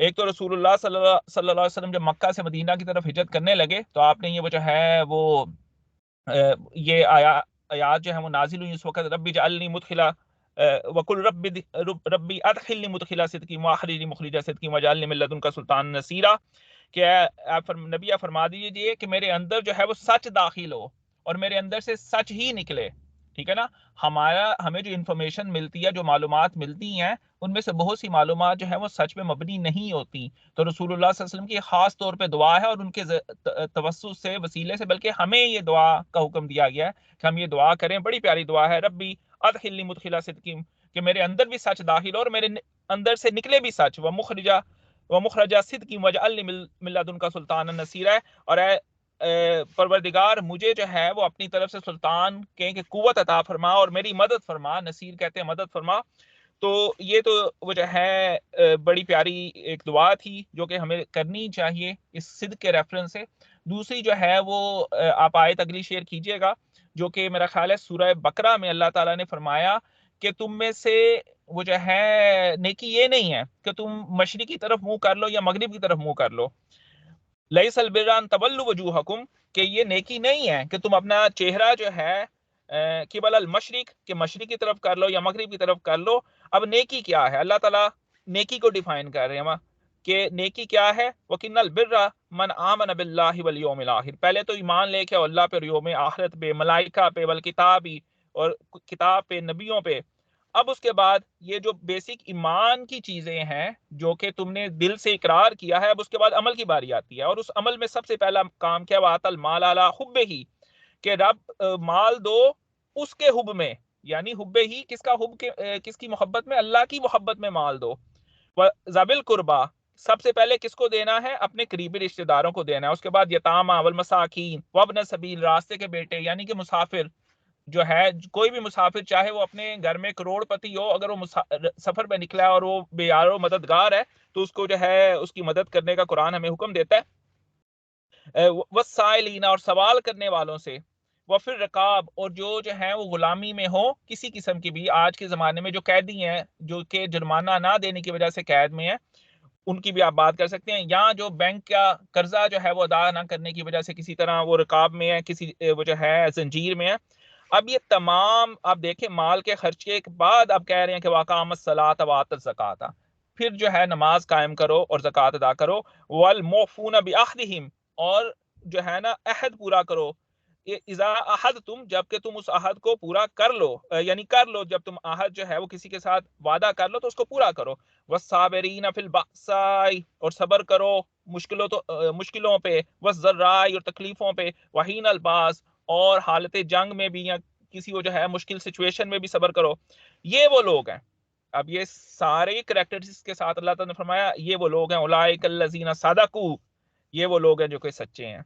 ایک تو رسول اللہ صلی اللہ علیہ وسلم جب مکہ سے مدینہ کی طرف ہجرت کرنے لگے تو آپ نے یہ وہ جو ہے وہ یہ آیات جو ہے وہ نازل ہوئی اس وقت، ربی جعلنی مدخلا وقل ربی ادخلنی مدخلا صدقی واخرجنی مخرج صدقی واجعلنی من لدنک سلطان نصیرا، کہ نبی آپ فرما دیجئے کہ میرے اندر جو ہے وہ سچ داخل ہو اور میرے اندر سے سچ ہی نکلے، ٹھیک ہے نا۔ ہمیں جو انفارمیشن ملتی ہے، جو معلومات ملتی ہیں، ان میں سے بہت سی معلومات جو ہے وہ سچ پہ مبنی نہیں ہوتی، تو رسول اللہ صلی اللہ علیہ وسلم کی خاص طور پہ دعا ہے، اور ان کے توسط سے، وسیلے سے، بلکہ ہمیں یہ دعا کا حکم دیا گیا ہے کہ ہم یہ دعا کریں، بڑی پیاری دعا ہے، ربی ادخلنی مدخلا صدقین، کہ میرے اندر بھی سچ داخل ہو اور میرے اندر سے نکلے بھی سچ، ومخرجہ صدقی واجعلنی من لدنک سلطانا نصیرا، اور اے پروردگار مجھے جو ہے وہ اپنی طرف سے سلطان کہ قوت عطا فرما اور میری مدد فرما، نصیر کہتے ہیں مدد فرما۔ تو یہ تو وہ جو ہے بڑی پیاری ایک دعا تھی جو کہ ہمیں کرنی چاہیے اس صدق کے ریفرنس سے۔ دوسری جو ہے وہ آپ آیت اگلی شیئر کیجئے گا، جو کہ میرا خیال ہے سورہ بقرہ میں اللہ تعالیٰ نے فرمایا کہ تم میں سے وہ جو ہے نیکی یہ نہیں ہے کہ تم مشرقی طرف منہ کر لو یا مغرب کی طرف منہ کر لو، لیس البر ان تولوا وجوہکم، کہ یہ نیکی نہیں ہے کہ تم اپنا چہرہ جو ہے قبل المشرق، کہ مشرق کی طرف کر لو یا مغرب کی طرف کر لو۔ اب نیکی کیا ہے؟ اللہ تعالیٰ نیکی کو ڈیفائن کر رہے ہیں کہ نیکی کیا ہے، وَقِنَّ الْبِرَّ مَنْ آمَنَ بِاللَّهِ وَالْيَوْمِ الْآخِرِ، پہلے تو ایمان لے کے اللہ پہ، یوم آخرت پہ، ملائکہ پہ، والکتابی، اور کتاب پہ، نبیوں پہ۔ اب اس کے بعد یہ جو بیسک ایمان کی چیزیں ہیں جو کہ تم نے دل سے اقرار کیا ہے، اب اس کے بعد عمل کی باری آتی ہے، اور اس عمل میں سب سے پہلا کام کیا، وَآتَ الْمَالَ عَلَىٰ حُبِّهِ، کہ رب مال دو اس کے حب میں، یعنی حب ہی کس کا حب، کس کی محبت میں، اللہ کی محبت میں مال دو۔ ذوی القربیٰ، سب سے پہلے کس کو دینا ہے؟ اپنے قریبی رشتہ داروں کو دینا ہے، اس کے بعد یتامیٰ والمساکین وابن السبیل، راستے کے بیٹے، یعنی کہ مسافر جو ہے، کوئی بھی مسافر چاہے وہ اپنے گھر میں کروڑ پتی ہو، اگر وہ سفر پہ نکلا ہے اور وہ بے یار و مددگار ہے تو اس کو جو ہے اس کی مدد کرنے کا قرآن ہمیں حکم دیتا ہے۔ والسائلین، اور سوال کرنے والوں سے، وفر رقاب، اور جو ہے وہ غلامی میں ہو کسی قسم کی بھی، آج کے زمانے میں جو قیدی ہیں جو کہ جرمانہ نہ دینے کی وجہ سے قید میں ہیں، ان کی بھی آپ بات کر سکتے ہیں، یا جو بینک کا قرضہ جو ہے وہ ادا نہ کرنے کی وجہ سے کسی طرح وہ رقاب میں ہے، کسی وہ جو ہے زنجیر میں ہے۔ اب یہ تمام آپ دیکھیں مال کے خرچے کے بعد آپ کہہ رہے ہیں کہ واقام الصلاۃ وآت الزکاۃ، پھر جو ہے نماز قائم کرو اور زکوٰۃ ادا کرو، والموفون بعہدہم، اور جو ہے نا عہد پورا کرو، اذا عہدتم، جب کہ تم اس عہد کو پورا کر لو، یعنی کر لو، جب تم عہد جو ہے وہ کسی کے ساتھ وعدہ کر لو تو اس کو پورا کرو۔ والصابرین فی البأساء، اور صبر کرو مشکلوں پہ، والضراء، اور تکلیفوں پہ، وحین الباس، اور حالت جنگ میں بھی یا کسی وہ جو ہے مشکل سچویشن میں بھی صبر کرو۔ یہ وہ لوگ ہیں، اب یہ سارے کریکٹرز کے ساتھ اللہ تعالیٰ نے فرمایا یہ وہ لوگ ہیں، اولئک الذین صدقوا، یہ وہ لوگ ہیں جو کہ سچے ہیں،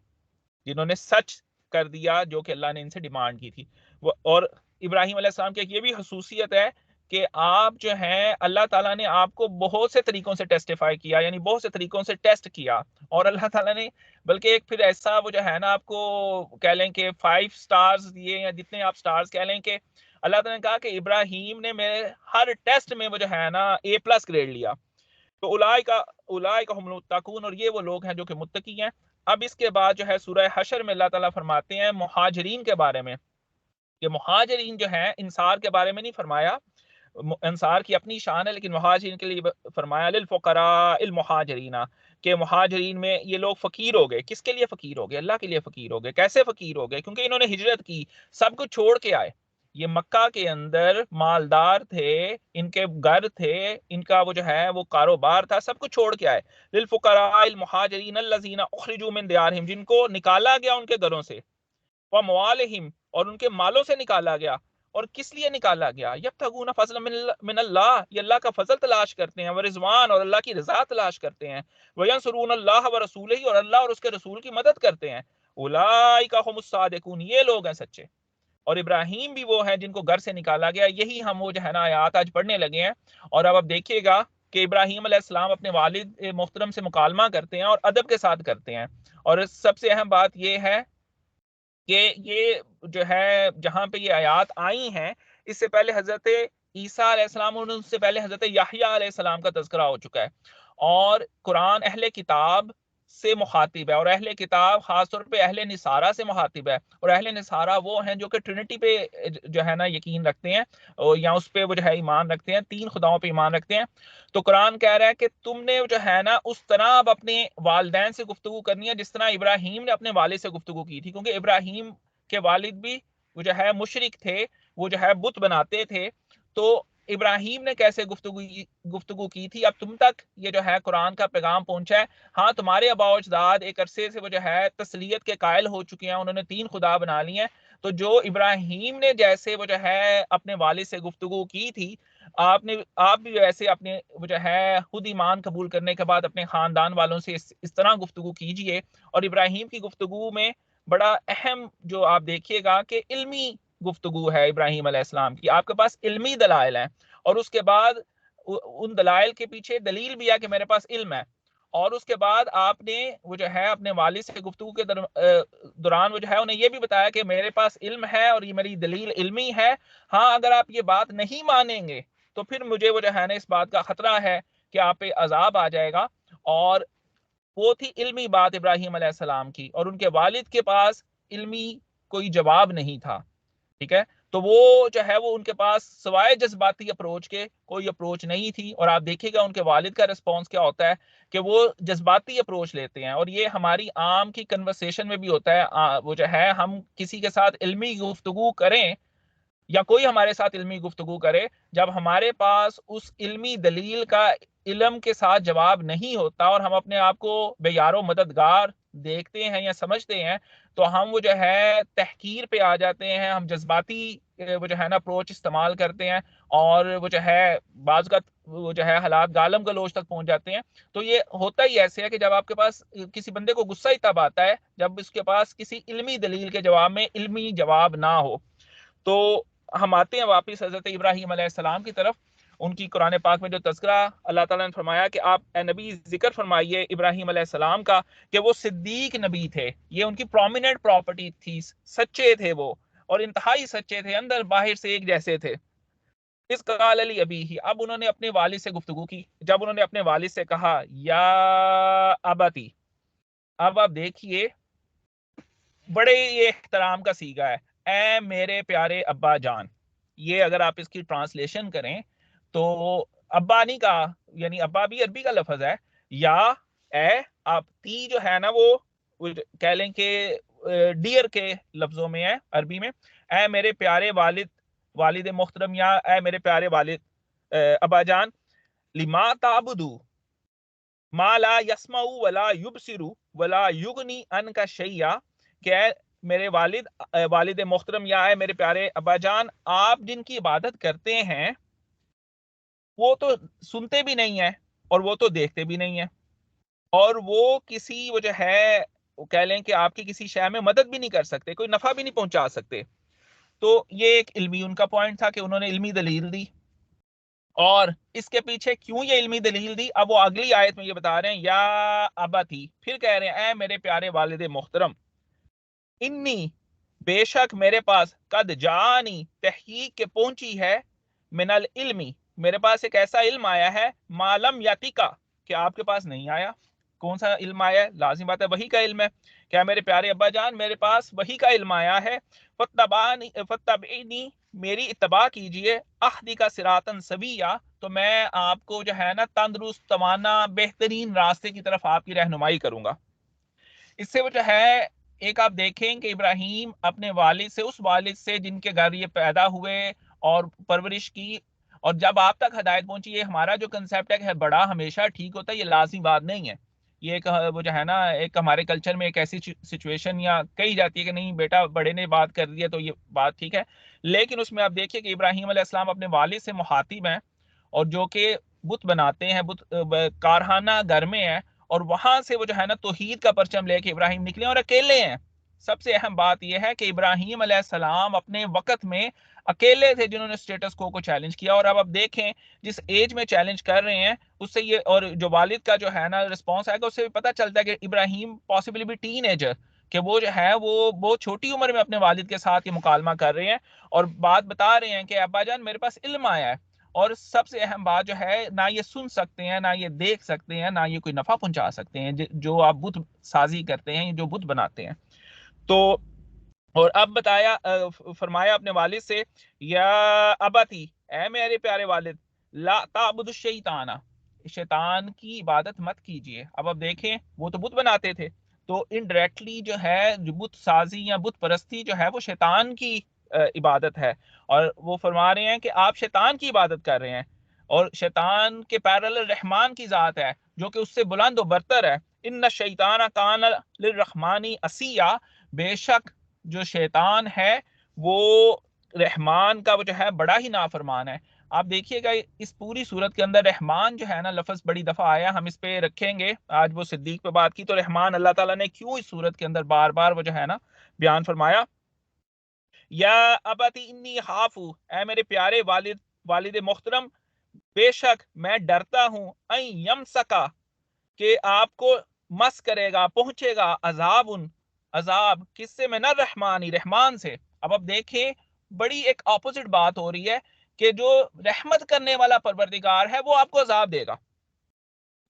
جنہوں نے سچ کر دیا جو کہ اللہ نے ان سے ڈیمانڈ کی تھی۔ اور ابراہیم علیہ السلام کی ایک یہ بھی خصوصیت ہے کہ آپ جو ہیں اللہ تعالیٰ نے آپ کو بہت سے طریقوں سے ٹیسٹیفائی کیا، یعنی بہت سے طریقوں سے ٹیسٹ کیا، اور اللہ تعالیٰ نے بلکہ ایک پھر ایسا وہ جو ہے نا آپ کو کہہ لیں کہ 5 سٹارز دیے، یا جتنے آپ سٹارز کہہ لیں، کہ اللہ تعالیٰ نے کہا کہ ابراہیم نے میرے ہر ٹیسٹ میں وہ جو ہے نا A+ گریڈ لیا۔ تو اولئک هم المتقون، اور یہ وہ لوگ ہیں جو کہ متقی ہیں۔ اب اس کے بعد جو ہے سورہ حشر میں اللہ تعالیٰ فرماتے ہیں مہاجرین کے بارے میں، کہ مہاجرین جو ہیں، انصار کے بارے میں نہیں فرمایا، انصار کی اپنی شان ہے، لیکن مہاجرین کے لیے فرمایا للفقراء المہاجرین، کہ مہاجرین میں یہ لوگ فقیر ہو گئے۔ کس کے لیے فقیر ہو گئے؟ اللہ کے لیے فقیر ہو گئے۔ کیسے فقیر ہو گئے؟ کیونکہ انہوں نے ہجرت کی، سب کچھ چھوڑ کے آئے، یہ مکہ کے اندر مالدار تھے، ان کے گھر تھے، ان کا وہ جو ہے وہ کاروبار تھا، سب کچھ چھوڑ کے آئے۔ للفقراء المہاجرین الذین اخرجوا من دیارہم، جن کو نکالا گیا ان کے گھروں سے، واموالہم، اور ان کے مالوں سے نکالا گیا۔ اور کس لیے نکالا گیا؟ یبتغون فضلا من اللہ، یہ اللہ کا فضل تلاش کرتے ہیں، ورضوان، اور اللہ کی رضا تلاش کرتے ہیں، وینصرون اللہ ورسولہ، اور اللہ اور اس کے رسول کی مدد کرتے ہیں۔ اولئک هم الصادقون، یہ لوگ ہیں سچے۔ اور ابراہیم بھی وہ ہیں جن کو گھر سے نکالا گیا، یہی ہم وہ جو ہے نا آیات آج پڑھنے لگے ہیں۔ اور اب آپ دیکھیے گا کہ ابراہیم علیہ السلام اپنے والد محترم سے مکالمہ کرتے ہیں اور ادب کے ساتھ کرتے ہیں، اور سب سے اہم بات یہ ہے کہ یہ جو ہے جہاں پہ یہ آیات آئی ہیں، اس سے پہلے حضرت عیسیٰ علیہ السلام اور ان سے پہلے حضرت یحییٰ علیہ السلام کا تذکرہ ہو چکا ہے، اور قرآن اہل کتاب سے مخاطب ہے، اور اہل کتاب خاص طور پہ اہل نصارہ سے مخاطب ہے، اور اہل نصارہ وہ ہیں جو کہ ٹرینٹی پہ جو ہے نا یقین رکھتے ہیں، یا اس پہ وہ جو ہے ایمان رکھتے ہیں، تین خداؤں پہ ایمان رکھتے ہیں۔ تو قرآن کہہ رہا ہے کہ تم نے جو ہے نا اس طرح اب اپنے والدین سے گفتگو کرنی ہے جس طرح ابراہیم نے اپنے والد سے گفتگو کی تھی، کیونکہ ابراہیم کے والد بھی وہ جو ہے مشرک تھے، وہ جو ہے بت بناتے تھے۔ تو ابراہیم نے کیسے گفتگو کی تھی، اب تم تک یہ جو ہے قرآن کا پیغام پہنچا ہے۔ ہاں تمہارے آباء و اجداد ایک عرصے سے وہ جو ہے تسلیت کے قائل ہو چکے ہیں، انہوں نے تین خدا بنا لی ہیں، تو جو ابراہیم نے جیسے وہ جو ہے اپنے والد سے گفتگو کی تھی، آپ بھی ویسے اپنے وہ جو ہے خود ایمان قبول کرنے کے بعد اپنے خاندان والوں سے اس طرح گفتگو کیجئے۔ اور ابراہیم کی گفتگو میں بڑا اہم جو آپ دیکھیے گا کہ علمی گفتگو ہے ابراہیم علیہ السلام کی، آپ کے پاس علمی دلائل ہیں، اور اس کے بعد ان دلائل کے پیچھے دلیل بھی ہے کہ میرے پاس علم ہے، اور اس کے بعد آپ نے وہ جو ہے اپنے والد سے گفتگو کے دوران وہ جو ہے انہیں یہ بھی بتایا کہ میرے پاس علم ہے اور یہ میری دلیل علمی ہے، ہاں اگر آپ یہ بات نہیں مانیں گے تو پھر مجھے وہ جو ہے نا اس بات کا خطرہ ہے کہ آپ پہ عذاب آ جائے گا۔ اور وہ تھی علمی بات ابراہیم علیہ السلام کی، اور ان کے والد کے پاس علمی کوئی جواب نہیں تھا، ٹھیک ہے؟ تو وہ جو ہے وہ ان کے پاس سوائے جذباتی اپروچ کے کوئی اپروچ نہیں تھی، اور آپ دیکھیے گا ان کے والد کا رسپانس کیا ہوتا ہے کہ وہ جذباتی اپروچ لیتے ہیں، اور یہ ہماری عام کی کنورسیشن میں بھی ہوتا ہے، وہ جو ہے ہم کسی کے ساتھ علمی گفتگو کریں یا کوئی ہمارے ساتھ علمی گفتگو کرے، جب ہمارے پاس اس علمی دلیل کا علم کے ساتھ جواب نہیں ہوتا اور ہم اپنے آپ کو بے یار و مددگار دیکھتے ہیں یا سمجھتے ہیں، تو ہم وہ جو ہے تحقیر پہ آ جاتے ہیں، ہم جذباتی وہ جو ہے نا اپروچ استعمال کرتے ہیں، اور وہ جو ہے بعض کا وہ جو ہے حالات گالم گلوچ تک پہنچ جاتے ہیں۔ تو یہ ہوتا ہی ایسے ہے کہ جب آپ کے پاس کسی بندے کو غصہ ہی تب آتا ہے جب اس کے پاس کسی علمی دلیل کے جواب میں علمی جواب نہ ہو۔ تو ہم آتے ہیں واپس حضرت ابراہیم علیہ السلام کی طرف۔ ان کی قرآن پاک میں جو تذکرہ اللہ تعالیٰ نے فرمایا کہ آپ اے نبی ذکر فرمائیے ابراہیم علیہ السلام کا کہ وہ صدیق نبی تھے، یہ ان کی پرومیننٹ پراپرٹی تھی، سچے تھے وہ، اور انتہائی سچے تھے، اندر باہر سے ایک جیسے تھے۔ اس قال علی ابی ہی، اب انہوں نے اپنے والد سے گفتگو کی، جب انہوں نے اپنے والد سے کہا یا ابتی، اب آپ دیکھیے بڑے یہ احترام کا صیغہ ہے، اے میرے پیارے ابا جان۔ یہ اگر آپ اس کی ٹرانسلیشن کریں تو ابا نہیں کہا، یعنی ابا بھی عربی کا لفظ ہے، یا اے، آپ تی جو ہے نا وہ کہہ لیں کہ ڈیئر کے لفظوں میں ہے عربی میں، اے میرے پیارے والد محترم، یا اے میرے پیارے والد ابا جان، لما تعبدو ما لا یسمع ولا یبصر ولا یغنی عنک شیئا، کہ میرے والد محترم یا ہے میرے پیارے ابا جان، آپ جن کی عبادت کرتے ہیں وہ تو سنتے بھی نہیں ہیں اور وہ تو دیکھتے بھی نہیں ہیں، اور وہ کسی وہ جو ہے وہ کہہ لیں کہ آپ کی کسی شے میں مدد بھی نہیں کر سکتے، کوئی نفع بھی نہیں پہنچا سکتے۔ تو یہ ایک علمی ان کا پوائنٹ تھا کہ انہوں نے علمی دلیل دی، اور اس کے پیچھے کیوں یہ علمی دلیل دی اب وہ اگلی آیت میں یہ بتا رہے ہیں، یا ابا تھی، پھر کہہ رہے ہیں اے میرے پیارے والد محترم، انی، بے شک میرے پاس، قد جانی، تحقیق کے پہنچی ہے، من العلمی، میرے پاس ایک ایسا علم آیا ہے، معلم یاتیکا، کہ آپ کے پاس نہیں آیا۔ کون سا علم آیا ہے؟ لازم بات ہے وہی کا علم ہے، کیا میرے پیارے ابا جان میرے پاس وہی کا علم آیا ہے، فتبعنی، میری اتباع کیجئے، اہدی کا صراطا سویا، تو میں آپ کو جو ہے نا تندرست توانا بہترین راستے کی طرف آپ کی رہنمائی کروں گا۔ اس سے وہ جو ہے ایک آپ دیکھیں کہ ابراہیم اپنے والد سے، اس والد سے جن کے گھر یہ پیدا ہوئے اور پرورش کی، اور جب آپ تک ہدایت پہنچی، یہ ہمارا جو کنسیپٹ ہے کہ بڑا ہمیشہ ٹھیک ہوتا ہے، یہ لازمی بات نہیں ہے۔ یہ ایک وہ جو ہے نا ایک ہمارے کلچر میں ایک ایسی سچویشن یا کہی جاتی ہے کہ نہیں بیٹا بڑے نے بات کر دی ہے تو یہ بات ٹھیک ہے، لیکن اس میں آپ دیکھیے کہ ابراہیم علیہ السلام اپنے والد سے مخاطب ہیں، اور جو کہ بت بناتے ہیں، بت کارخانہ گھر میں ہے، اور وہاں سے وہ جو ہے نا توحید کا پرچم لے کے ابراہیم نکلے اور اکیلے ہیں۔ سب سے اہم بات یہ ہے کہ ابراہیم علیہ السلام اپنے وقت میں اکیلے تھے جنہوں نے سٹیٹس کو چیلنج کیا، اور اب آپ دیکھیں جس ایج میں چیلنج کر رہے ہیں اس سے یہ، اور جو والد کا جو ہے نا رسپانس آئے گا اس سے بھی پتہ چلتا ہے کہ ابراہیم پاسبلی بھی ٹین ایجر، کہ وہ جو ہے وہ بہت چھوٹی عمر میں اپنے والد کے ساتھ یہ مکالمہ کر رہے ہیں، اور بات بتا رہے ہیں کہ ابا جان میرے پاس علم آیا ہے، اور سب سے اہم بات جو ہے، نہ یہ سن سکتے ہیں، نہ یہ دیکھ سکتے ہیں، نہ یہ کوئی نفع پہنچا سکتے ہیں جو آپ بت سازی کرتے ہیں، جو بت بناتے ہیں۔ تو اور اب بتایا فرمایا اپنے والد سے، یا ابتی، اے میرے پیارے والد، لا تعبد الشیطان، شیطان کی عبادت مت کیجیے۔ اب دیکھیں وہ تو بت بناتے تھے، تو انڈائریکٹلی جو ہے جو بت سازی یا بت پرستی جو ہے وہ شیطان کی عبادت ہے، اور وہ فرما رہے ہیں کہ آپ شیطان کی عبادت کر رہے ہیں، اور شیطان کے پیرالل رحمان کی ذات ہے جو کہ اس سے بلند و برتر ہے۔ ان الشیطان کان للرحمن عصیا، بے شک جو شیطان ہے وہ رحمان کا وہ جو ہے بڑا ہی نافرمان ہے۔ آپ دیکھیے گا اس پوری صورت کے اندر رحمان جو ہے نا لفظ بڑی دفعہ آیا، ہم اس پہ رکھیں گے، آج وہ صدیق پہ بات کی، تو رحمان اللہ تعالیٰ نے کیوں اس صورت کے اندر بار بار وہ جو ہے نا بیان فرمایا، یا ابتی انی خافو، اے میرے پیارے والد، والد محترم، بے شک میں ڈرتا ہوں، این یمسکا، کہ آپ کو مس کرے گا، پہنچے گا، عذاب کس سے، میں نہ رحمانی، رحمان سے۔ اب دیکھیں بڑی ایک اپوزٹ بات ہو رہی ہے کہ جو رحمت کرنے والا پروردگار ہے وہ آپ کو عذاب دے گا۔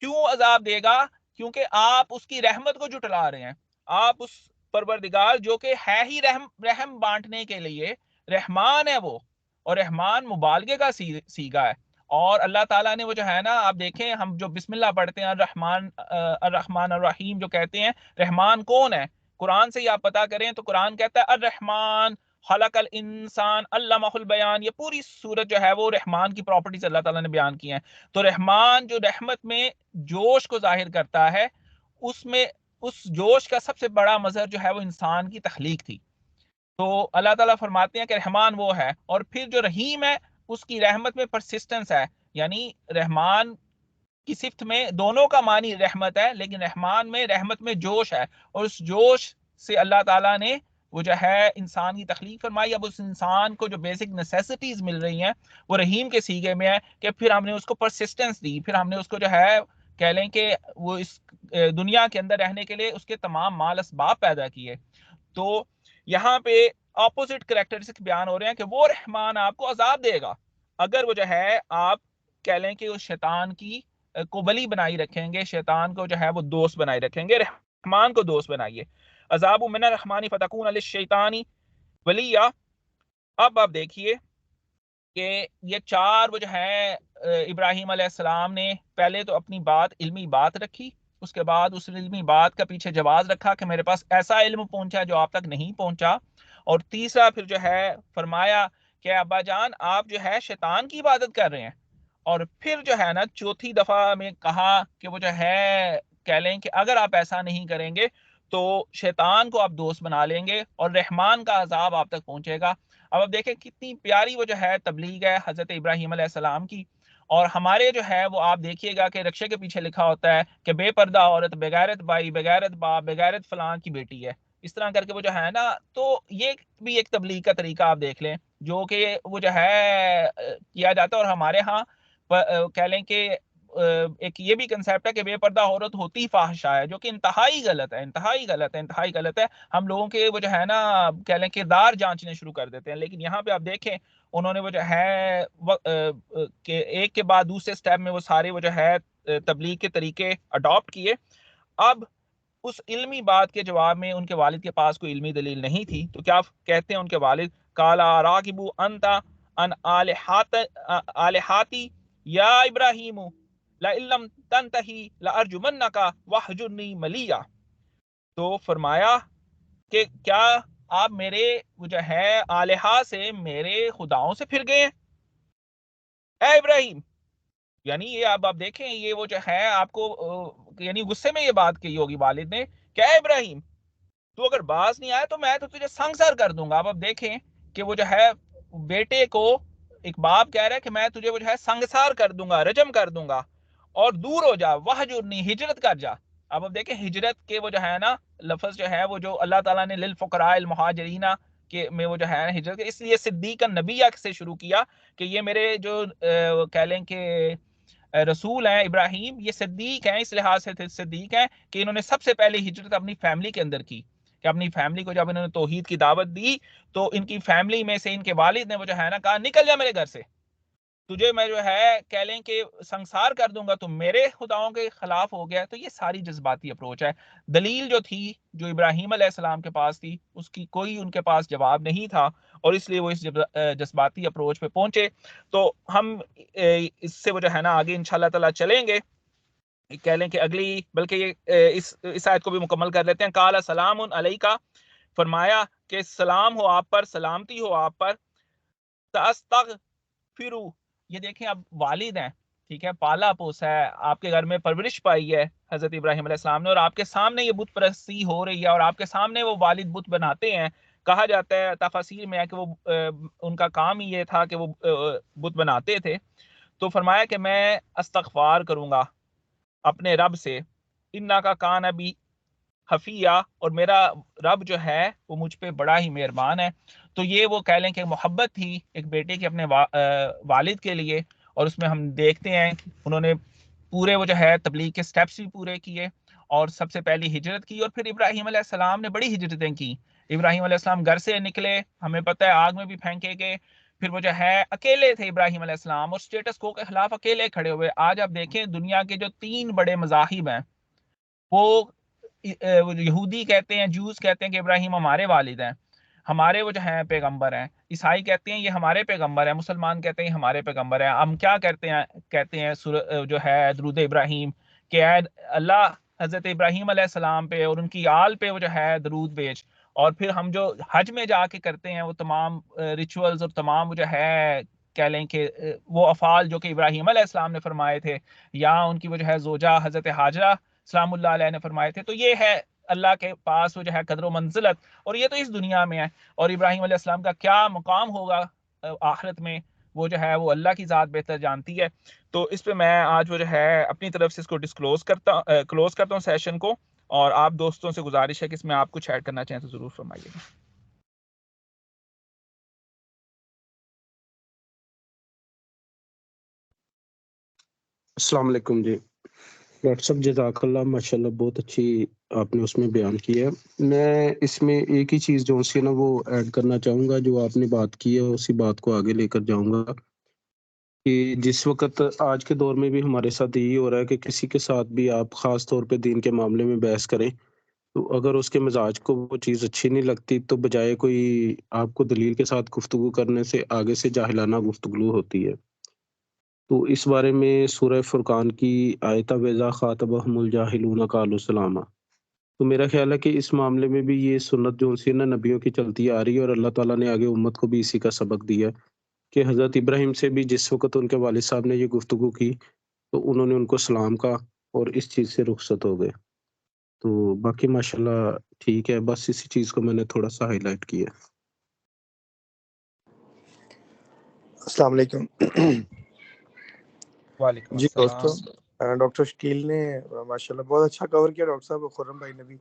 کیوں عذاب دے گا؟ کیونکہ آپ اس کی رحمت کو جھٹلا رہے ہیں۔ آپ اس پروردگار جو کہ ہے ہی رحم بانٹنے کے لیے رحمان ہے وہ، اور رحمان مبالغے کا سیگا ہے، اور اللہ تعالیٰ نے وہ جو ہے نا، آپ دیکھیں ہم جو بسم اللہ پڑھتے ہیں الرحمن الرحیم جو کہتے ہیں، رحمان کون ہے؟ قرآن سے ہی آپ پتا کریں تو قرآن کہتا ہے الرحمن خلق الانسان علمہ البیان، یہ پوری صورت جو ہے وہ رحمان کی پراپرٹیز اللہ تعالیٰ نے بیان کی ہیں۔ تو رحمان جو رحمت میں جوش کو ظاہر کرتا ہے، اس میں اس جوش کا سب سے بڑا مظہر جو ہے وہ انسان کی تخلیق تھی۔ تو اللہ تعالیٰ فرماتے ہیں کہ رحمان وہ ہے، اور پھر جو رحیم ہے اس کی رحمت میں پرسسٹنس ہے، یعنی رحمان کی صفت میں دونوں کا معنی رحمت ہے، لیکن رحمان میں رحمت میں جوش ہے، اور اس جوش سے اللہ تعالیٰ نے وہ جو ہے انسان کی تخلیق فرمائی۔ اب اس انسان کو جو بیسک نیسیسٹیز مل رہی ہیں وہ رحیم کے سیگے میں ہے، کہ پھر ہم نے اس کو پرسسٹنس دی، پھر ہم نے اس کو جو ہے کہہ لیں کہ وہ اس دنیا کے اندر رہنے کے لیے اس کے تمام مال اسباب پیدا کیے۔ تو یہاں پہ اپوزٹ کریکٹرسٹک بیان ہو رہے ہیں کہ وہ رحمان آپ کو عذاب دے گا اگر وہ جو ہے آپ کہہ لیں کہ اس شیطان کی کو ولی بنائی رکھیں گے، شیطان کو جو ہے وہ دوست بنائی رکھیں گے، رحمان کو دوست بنائیے۔ عذاب من الرحمن فتکون للشیطان ولیہ۔ اب آپ دیکھیے کہ یہ چار وہ جو ہے ابراہیم علیہ السلام نے پہلے تو اپنی بات علمی بات رکھی، اس کے بعد اس علمی بات کا پیچھے جواز رکھا کہ میرے پاس ایسا علم پہنچا جو آپ تک نہیں پہنچا، اور تیسرا پھر جو ہے فرمایا کہ ابا جان آپ جو ہے شیطان کی عبادت کر رہے ہیں، اور پھر جو ہے نا چوتھی دفعہ میں کہا کہ وہ جو ہے کہہ لیں کہ اگر آپ ایسا نہیں کریں گے تو شیطان کو آپ دوست بنا لیں گے اور رحمان کا عذاب آپ تک پہنچے گا۔ اب دیکھیں کتنی پیاری وہ جو ہے تبلیغ ہے حضرت ابراہیم علیہ السلام کی، اور ہمارے جو ہے وہ آپ دیکھیے گا کہ رکشے کے پیچھے لکھا ہوتا ہے کہ بے پردہ عورت بغیرت بائی بغیرت باپ بغیرت فلاں کی بیٹی ہے، اس طرح کر کے وہ جو ہے نا، تو یہ بھی ایک تبلیغ کا طریقہ آپ دیکھ لیں جو کہ وہ جو ہے کیا جاتا ہے، اور ہمارے ہاں کہہ لیں کہ ایک یہ بھی کنسیپٹ ہے کہ بے پردہ عورت ہوتی فاحشہ ہے، جو کہ انتہائی غلط ہے، انتہائی غلط ہے، انتہائی غلط ہے۔ ہم لوگوں کے وہ جو ہے نا کہہ لیں کردار جانچنے شروع کر دیتے ہیں، لیکن یہاں پہ آپ دیکھیں انہوں نے وہ جو ہے کہ ایک کے بعد دوسرے سٹیپ میں وہ سارے وہ جو ہے تبلیغ کے طریقے اڈاپٹ کیے۔ اب اس علمی بات کے جواب میں ان کے والد کے پاس کوئی علمی دلیل نہیں تھی، تو کیا کہتے ہیں ان کے والد، کالا راغبو انتا ان آلہاتی یا ابراہیم لئن لم تنتہی لارجمنک واہجرنی ملیہ۔ تو فرمایا کہ کیا آپ میرے وہ جو ہے آلہہ سے، میرے خداؤں سے پھر گئے ہیں اے ابراہیم؟ یعنی یہ آپ دیکھیں یہ وہ جو ہے آپ کو یعنی غصے میں یہ بات کہی ہوگی والد نے کہ اے ابراہیم تو اگر باز نہیں آیا تو میں تو تجھے سنگسار کر دوں گا۔ آپ دیکھیں کہ وہ جو ہے بیٹے کو ایک باپ کہہ رہا ہے کہ میں تجھے وہ جو ہے سنگسار کر دوں گا، رجم کر دوں گا، اور دور ہو جا، وہجرنی، ہجرت کر جا۔ اب دیکھیں ہجرت کے وہ جو ہے نا لفظ جو ہے وہ جو اللہ تعالیٰ نے للفقراء المہاجرین کے میں وہ جو ہے ہجرت، اس لیے صدیق النبیہ سے شروع کیا کہ یہ میرے جو کہہ لیں کہ رسول ہیں ابراہیم، یہ صدیق ہیں، اس لحاظ سے صدیق ہیں کہ انہوں نے سب سے پہلے ہجرت اپنی فیملی کے اندر کی، کہ اپنی فیملی کو جب انہوں نے توحید کی دعوت دی تو ان کی فیملی میں سے ان کے والد نے وہ جو ہے نا کہا نکل جا میرے گھر سے، تجھے میں جو ہے کہہ لیں کہ سنسار کر دوں گا، تو میرے خداؤں کے خلاف ہو گیا. تو یہ ساری جذباتی اپروچ ہے. دلیل جو تھی جو ابراہیم علیہ السلام کے پاس تھی اس کی کوئی ان کے پاس جواب نہیں تھا، اور اس لیے وہ اس جذباتی اپروچ پہ پہنچے. تو ہم اس سے وہ جو ہے نا آگے انشاءاللہ تعالی چلیں گے. کہہ لیں کہ اگلی، بلکہ یہ اس آیت کو بھی مکمل کر لیتے ہیں. قال سلام علیکہ، فرمایا کہ سلام ہو آپ پر، سلامتی ہو آپ پر. تستغفروا، یہ دیکھیں اب والد ہیں، ٹھیک ہے، پالا پوسا ہے، آپ کے گھر میں پرورش پائی ہے حضرت ابراہیم علیہ السلام نے، اور آپ کے سامنے یہ بت پرستی ہو رہی ہے، اور آپ کے سامنے وہ والد بت بناتے ہیں. کہا جاتا ہے تفاسیر میں ہے کہ وہ ان کا کام ہی یہ تھا کہ وہ بت بناتے تھے. تو فرمایا کہ میں استغفار کروں گا اپنے رب سے. انا کا کان ابھی حفیہ، اور میرا رب جو ہے وہ مجھ پہ بڑا ہی مہربان ہے. تو یہ وہ کہہ لیں کہ محبت تھی ایک بیٹے کی اپنے والد کے لیے. اور اس میں ہم دیکھتے ہیں انہوں نے پورے وہ جو ہے تبلیغ کے سٹیپس بھی پورے کیے، اور سب سے پہلی ہجرت کی، اور پھر ابراہیم علیہ السلام نے بڑی ہجرتیں کی. ابراہیم علیہ السلام گھر سے نکلے، ہمیں پتہ ہے آگ میں بھی پھینکے گئے، پھر وہ جو ہے اکیلے تھے ابراہیم علیہ السلام، اور سٹیٹس کو کے خلاف اکیلے کھڑے ہوئے. آج آپ دیکھیں دنیا کے جو 3 بڑے مذاہب ہیں، وہ یہودی کہتے ہیں، جوز کہتے ہیں کہ ابراہیم ہمارے والد ہیں، ہمارے وہ جو ہیں پیغمبر ہیں. عیسائی کہتے ہیں یہ ہمارے پیغمبر ہیں. مسلمان کہتے ہیں یہ ہمارے پیغمبر ہیں. ہم کیا کہتے ہیں جو ہے درود ابراہیم کہ اے اللہ حضرت ابراہیم علیہ السلام پہ اور ان کی آل پہ وہ جو ہے درود بھیج. اور پھر ہم جو حج میں جا کے کرتے ہیں وہ تمام ریچولز اور تمام وہ جو ہے کہہ لیں کہ وہ افعال جو کہ ابراہیم علیہ السلام نے فرمائے تھے، یا ان کی وہ جو ہے زوجہ حضرت حاجرہ سلام اللہ علیہ نے فرمائے تھے، تو یہ ہے اللہ کے پاس وہ جو ہے قدر و منزلت. اور یہ تو اس دنیا میں ہے، اور ابراہیم علیہ السلام کا کیا مقام ہوگا آخرت میں، وہ جو ہے وہ اللہ کی ذات بہتر جانتی ہے. تو اس پہ میں آج وہ جو ہے اپنی طرف سے اس کو کلوز کرتا ہوں سیشن کو. اور آپ دوستوں سے گزارش ہے کہ اس میں آپ کچھ ایڈ کرنا چاہیں تو ضرور فرمائیے گا. السلام علیکم جی. ڈاکٹر صاحب جزاک اللہ، ماشاءاللہ بہت اچھی آپ نے اس میں بیان کیا ہے. میں اس میں ایک ہی چیز جو سی نا وہ ایڈ کرنا چاہوں گا، جو آپ نے بات کی ہے اسی بات کو آگے لے کر جاؤں گا کہ جس وقت آج کے دور میں بھی ہمارے ساتھ یہی ہو رہا ہے کہ کسی کے ساتھ بھی آپ خاص طور پہ دین کے معاملے میں بحث کریں تو اگر اس کے مزاج کو وہ چیز اچھی نہیں لگتی تو بجائے کوئی آپ کو دلیل کے ساتھ گفتگو کرنے سے آگے سے جاہلانہ گفتگو ہوتی ہے. تو اس بارے میں سورہ فرقان کی آیت وَإِذَا خَاطَبَهُمُ الْجَاهِلُونَ قَالُوا سَلَامًا، تو میرا خیال ہے کہ اس معاملے میں بھی یہ سنت جو سی نا نبیوں کی چلتی آ رہی ہے، اور اللہ تعالیٰ نے آگے امت کو بھی اسی کا سبق دیا کہ حضرت ابراہیم سے بھی جس وقت ان کے والد صاحب نے یہ گفتگو کی تو انہوں نے ان کو سلام کہا اور اس چیز سے رخصت ہو گئے. تو باقی ماشاءاللہ ٹھیک ہے، بس اسی چیز کو میں نے تھوڑا سا ہائی لائٹ کیا. السلام علیکم. وعلیکم جی السلام. دوستو، ڈاکٹر شکیل نے ماشاءاللہ بہت اچھا کور کیا. ڈاکٹر صاحب خرم بھائی نے بھی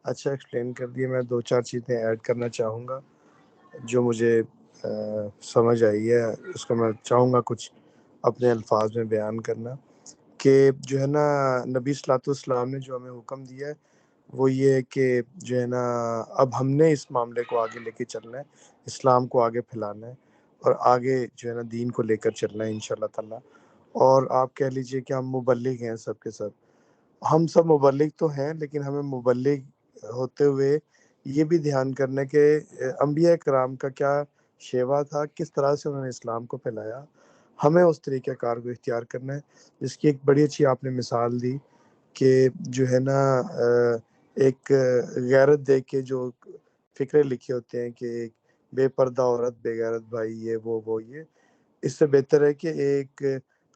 اچھا ایکسپلین کر دیا. میں 2-4 چیزیں ایڈ کرنا چاہوں گا جو مجھے سمجھ آئی ہے، اس کو میں چاہوں گا کچھ اپنے الفاظ میں بیان کرنا. کہ جو ہے نا نبی صلی اللہ علیہ وسلم نے جو ہمیں حکم دیا ہے وہ یہ ہے کہ جو ہے نا اب ہم نے اس معاملے کو آگے لے کے چلنا ہے، اسلام کو آگے پھیلانا ہے، اور آگے جو ہے نا دین کو لے کر چلنا ہے انشاءاللہ تعالیٰ. اور آپ کہہ لیجئے کہ ہم مبلغ ہیں سب کے سب. ہم سب مبلغ تو ہیں، لیکن ہمیں مبلغ ہوتے ہوئے یہ بھی دھیان کرنا کہ انبیاء کرام کا کیا شیوا تھا، کس طرح سے انہوں نے اسلام کو پھیلایا. ہمیں اس طریقہ کار کو اختیار کرنا ہے، جس کی ایک بڑی اچھی آپ نے مثال دی کہ جو ہے نا ایک غیرت دیکھ کے جو فکرے لکھے ہوتے ہیں کہ ایک بے پردہ عورت بے غیرت بھائی، یہ وہ یہ. اس سے بہتر ہے کہ ایک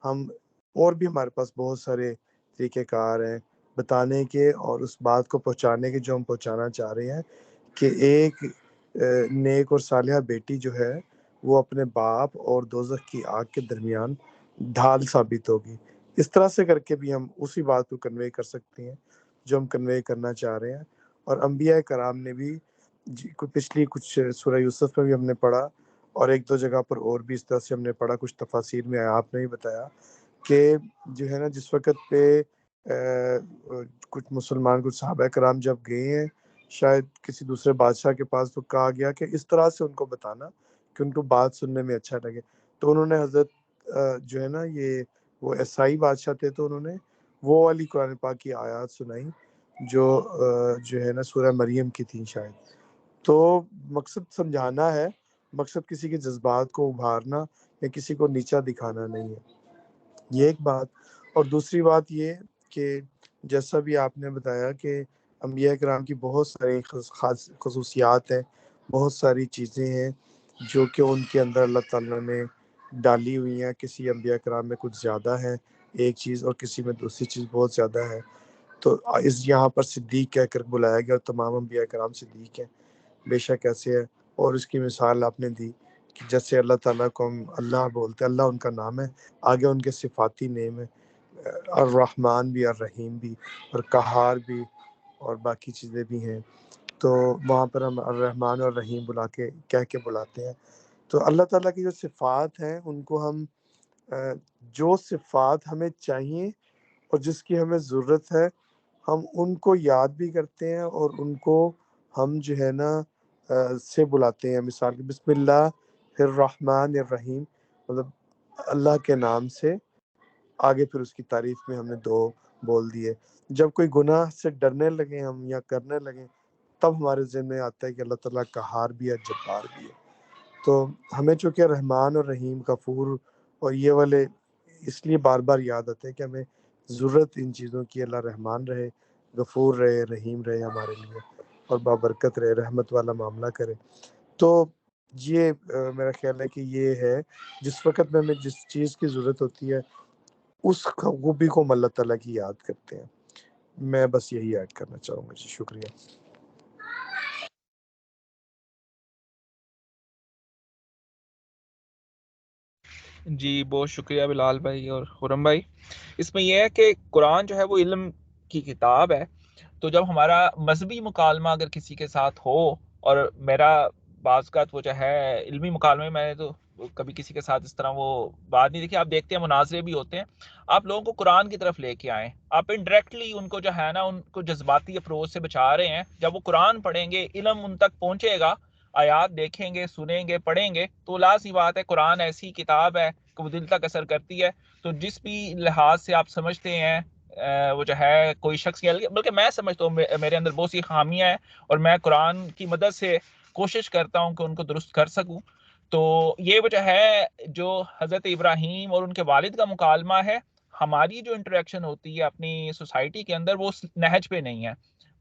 ہم اور بھی ہمارے پاس بہت سارے طریقہ کار ہیں بتانے کے اور اس بات کو پہنچانے کے جو ہم پہنچانا چاہ رہے ہیں کہ ایک نیک اور صالحہ بیٹی جو ہے وہ اپنے باپ اور دوزخ کی آگ کے درمیان ڈھال ثابت ہوگی. اس طرح سے کر کے بھی ہم اسی بات کو کنوے کر سکتے ہیں جو ہم کنوے کرنا چاہ رہے ہیں. اور انبیاء کرام نے بھی پچھلی کچھ سورہ یوسف میں بھی ہم نے پڑھا، اور 1-2 جگہ پر اور بھی اس طرح سے ہم نے پڑھا، کچھ تفاسیر میں آپ نے بھی بتایا کہ جو ہے نا جس وقت پہ کچھ مسلمان کچھ صحابہ کرام جب گئے ہیں شاید کسی دوسرے بادشاہ کے پاس، تو کہا گیا کہ اس طرح سے ان کو بتانا کہ ان کو بات سننے میں اچھا لگے. تو انہوں نے حضرت جو ہے نا یہ وہ عیسائی بادشاہ تھے تو انہوں نے وہ والی قرآن پاک کی آیات سنائی جو ہے نا سورہ مریم کی تھیں شاید. تو مقصد سمجھانا ہے، مقصد کسی کے جذبات کو ابھارنا یا کسی کو نیچا دکھانا نہیں ہے. یہ ایک بات. اور دوسری بات یہ کہ جیسا بھی آپ نے بتایا کہ انبیاء کرام کی بہت ساری خاص خصوصیات ہیں، بہت ساری چیزیں ہیں جو کہ ان کے اندر اللہ تعالیٰ نے ڈالی ہوئی ہیں. کسی انبیاء کرام میں کچھ زیادہ ہے ایک چیز اور کسی میں دوسری چیز بہت زیادہ ہے. تو یہاں پر صدیق کہہ کر بلایا گیا، اور تمام انبیاء کرام صدیق ہیں، بے شک ایسے ہے. اور اس کی مثال آپ نے دی کہ جیسے اللہ تعالیٰ کو ہم اللہ بولتے ہیں، اللہ ان کا نام ہے، آگے ان کے صفاتی نیم ہے، الرحمن بھی، الرحیم بھی، اور قہار بھی، اور باقی چیزیں بھی ہیں. تو وہاں پر ہم الرحمن اور الرحیم کہہ کے بلاتے ہیں. تو اللہ تعالیٰ کی جو صفات ہیں ان کو ہم جو صفات ہمیں چاہیے اور جس کی ہمیں ضرورت ہے ہم ان کو یاد بھی کرتے ہیں، اور ان کو ہم جو ہے نا سے بلاتے ہیں. مثال کے بسم اللہ الرحمن الرحیم، مطلب اللہ کے نام سے، آگے پھر اس کی تعریف میں ہم نے دو بول دیے. جب کوئی گناہ سے ڈرنے لگے ہم یا کرنے لگے تب ہمارے ذہن میں آتا ہے کہ اللہ تعالیٰ قہار بھی ہے، جبار بھی ہے. تو ہمیں چونکہ رحمان اور رحیم، غفور اور یہ والے اس لیے بار بار یاد آتے ہیں کہ ہمیں ضرورت ان چیزوں کی، اللہ رحمان رہے، غفور رہے، رحیم رہے ہمارے لیے، اور بابرکت رہے، رحمت والا معاملہ کرے. تو یہ میرا خیال ہے کہ یہ ہے جس وقت میں ہمیں جس چیز کی ضرورت ہوتی ہے اس خوبی کو ہم اللہ تعالیٰ کی یاد کرتے ہیں. میں بس یہی ایڈ کرنا چاہوں گا. جی شکریہ. جی بہت شکریہ بلال بھائی اور خرم بھائی. اس میں یہ ہے کہ قرآن جو ہے وہ علم کی کتاب ہے. تو جب ہمارا مذہبی مکالمہ اگر کسی کے ساتھ ہو، اور میرا بعض اوقات وہ جو ہے علمی مکالمے میں تو کبھی کسی کے ساتھ اس طرح وہ بات نہیں دیکھی، آپ دیکھتے ہیں مناظرے بھی ہوتے ہیں، آپ لوگوں کو قرآن کی طرف لے کے آئیں، آپ انڈائریکٹلی ان کو جو ہے نا ان کو جذباتی اپروچ سے بچا رہے ہیں. جب وہ قرآن پڑھیں گے، علم ان تک پہنچے گا، آیات دیکھیں گے، سنیں گے، پڑھیں گے، تو لازمی بات ہے قرآن ایسی کتاب ہے کہ وہ دل تک اثر کرتی ہے. تو جس بھی لحاظ سے آپ سمجھتے ہیں وہ جو ہے کوئی شخص، بلکہ میں سمجھتا ہوں میرے اندر بہت سی خامیاں ہیں، اور میں قرآن کی مدد سے کوشش کرتا ہوں کہ ان کو درست کر سکوں. تو یہ وجہ ہے جو حضرت ابراہیم اور ان کے والد کا مکالمہ ہے، ہماری جو انٹریکشن ہوتی ہے اپنی سوسائٹی کے اندر وہ نہج پہ نہیں ہے.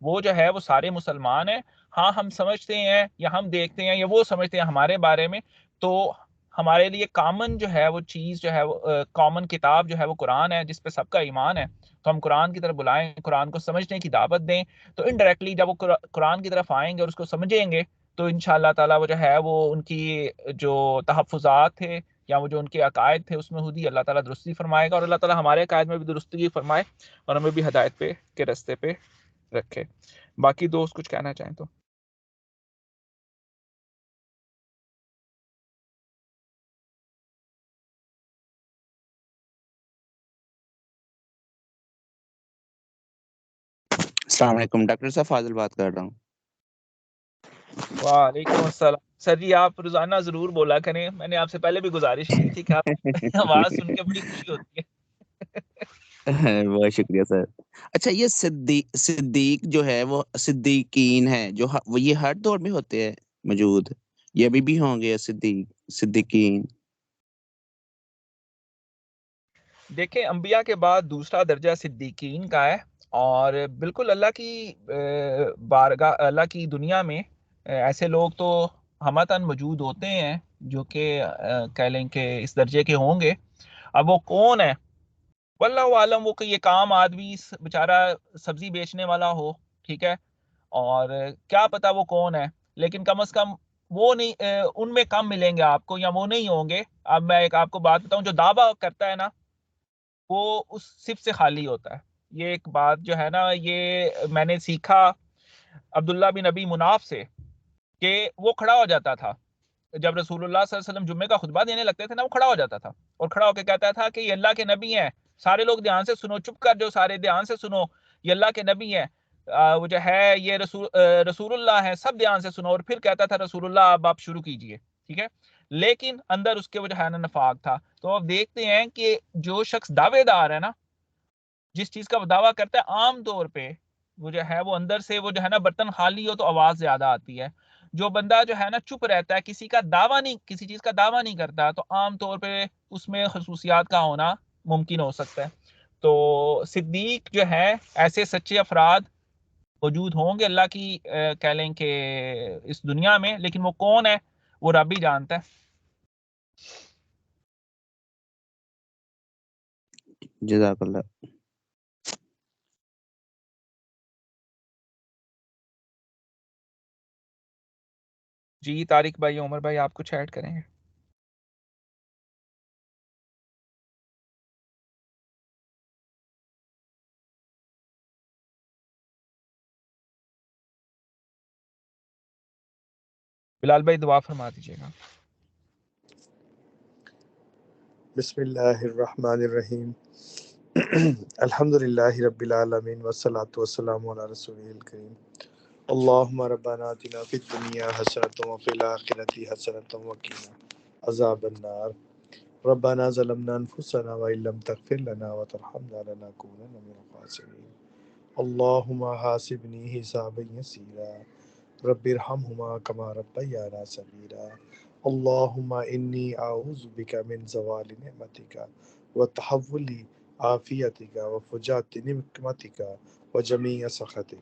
وہ جو ہے وہ سارے مسلمان ہیں. ہاں ہم سمجھتے ہیں یا ہم دیکھتے ہیں یا وہ سمجھتے ہیں ہمارے بارے میں، تو ہمارے لیے کامن جو ہے وہ چیز جو ہے وہ کامن کتاب جو ہے وہ قرآن ہے، جس پہ سب کا ایمان ہے. تو ہم قرآن کی طرف بلائیں، قرآن کو سمجھنے کی دعوت دیں. تو انڈائریکٹلی جب وہ قرآن کی طرف آئیں گے اور اس کو سمجھیں گے تو انشاءاللہ تعالیٰ وہ جو ہے وہ ان کی جو تحفظات تھے یا وہ جو ان کے عقائد تھے اس میں خود ہی اللہ تعالیٰ درستی فرمائے گا، اور اللہ تعالیٰ ہمارے عقائد میں بھی درستگی فرمائے اور ہمیں بھی ہدایت پہ کے رستے پہ رکھے. باقی دوست کچھ کہنا چاہیں تو. السلام علیکم، ڈاکٹر صاحب فاضل بات کر رہا ہوں. وعلیکم السلام سر جی. آپ روزانہ ضرور بولا کریں، میں نے آپ سے پہلے بھی گزارش کی تھی کہ آپ آواز سن کے بڑی خوشی ہوتی ہے. بہت شکریہ سر. اچھا، یہ صدیق جو ہے وہ صدیقین ہے جو وہ یہ ہر دور میں ہوتے ہیں موجود، یہ ابھی بھی ہوں گے صدیقین؟ دیکھیں انبیاء کے بعد دوسرا درجہ صدیقین کا ہے، اور بالکل اللہ کی بارگاہ، اللہ کی دنیا میں ایسے لوگ تو ہمتاً موجود ہوتے ہیں جو کہ کہہ لیں کہ اس درجے کے ہوں گے. اب وہ کون ہے؟ واللہ عالم. وہ کہ یہ کام آدمی بیچارہ سبزی بیچنے والا ہو، ٹھیک ہے، اور کیا پتا وہ کون ہے، لیکن کم از کم وہ نہیں، ان میں کم ملیں گے آپ کو، یا وہ نہیں ہوں گے. اب میں ایک آپ کو بات بتاؤں، جو دعویٰ کرتا ہے نا وہ اس صف سے خالی ہوتا ہے. یہ ایک بات جو ہے نا، یہ میں نے سیکھا عبداللہ بن ابی مناف سے، کہ وہ کھڑا ہو جاتا تھا جب رسول اللہ صلی اللہ علیہ وسلم جمعے کا خطبہ دینے لگتے تھے نا، وہ کھڑا ہو جاتا تھا اور کھڑا ہو کے کہتا تھا کہ یہ اللہ کے نبی ہیں، سارے لوگ دھیان سے سنو، چپ کر جو سارے دھیان سے سنو، یہ اللہ کے نبی ہیں، وہ جو ہے یہ رسول اللہ ہے، سب دھیان سے سنو. اور پھر کہتا تھا رسول اللہ اب آپ شروع کیجئے. ٹھیک ہے، لیکن اندر اس کے وہ جو ہے نا نفاق تھا. تو اب دیکھتے ہیں کہ جو شخص دعوے دار ہے نا، جس چیز کا وہ دعویٰ کرتا ہے، عام طور پہ وہ جو ہے وہ اندر سے وہ جو ہے نا برتن خالی ہو تو آواز زیادہ آتی ہے. جو بندہ جو ہے نا چپ رہتا ہے، کسی کا دعویٰ نہیں، کسی چیز کا دعویٰ نہیں کرتا، تو عام طور پہ اس میں خصوصیات کا ہونا ممکن ہو سکتا ہے. تو صدیق جو ہے، ایسے سچے افراد موجود ہوں گے اللہ کی کہہ لیں کہ اس دنیا میں، لیکن وہ کون ہے وہ رب ہی جانتا ہے. جزاک اللہ. جی طارق بھائی، عمر بھائی، آپ کچھ ایڈ کریں گے؟ بلال بھائی دعا فرما دیجیے گا. بسم اللہ الرحمن الرحیم. الحمد للہ رب العالمین والصلاة والسلام علی رسولہ الکریم. اللہم ربنا آتنا فی الدنیا حسنۃ وفی الآخرۃ حسنۃ وقنا عذاب النار. ربنا ظلمنا انفسنا وان لم تغفر لنا وترحمنا لنکونن من الخاسرین. اللہم حاسبنی حسابا یسیرا رب ارحمہما کما ربیانا صغیرا. اللہم انی اعوذ بک من زوال نعمتک وتحول عافیتک وفجاءت نقمتک وجمیع سخطک.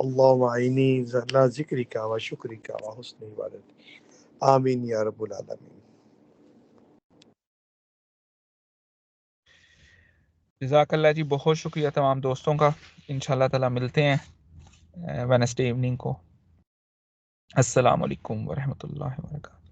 اللہم اعنی علی ذکرک وشکرک وحسن عبادتک. آمین یا رب العالمین. جزاک اللہ جی، بہت شکریہ تمام دوستوں کا. انشاءاللہ تعالی ملتے ہیں وینسڈے ایوننگ کو. السلام علیکم ورحمۃ اللہ وبرکاتہ.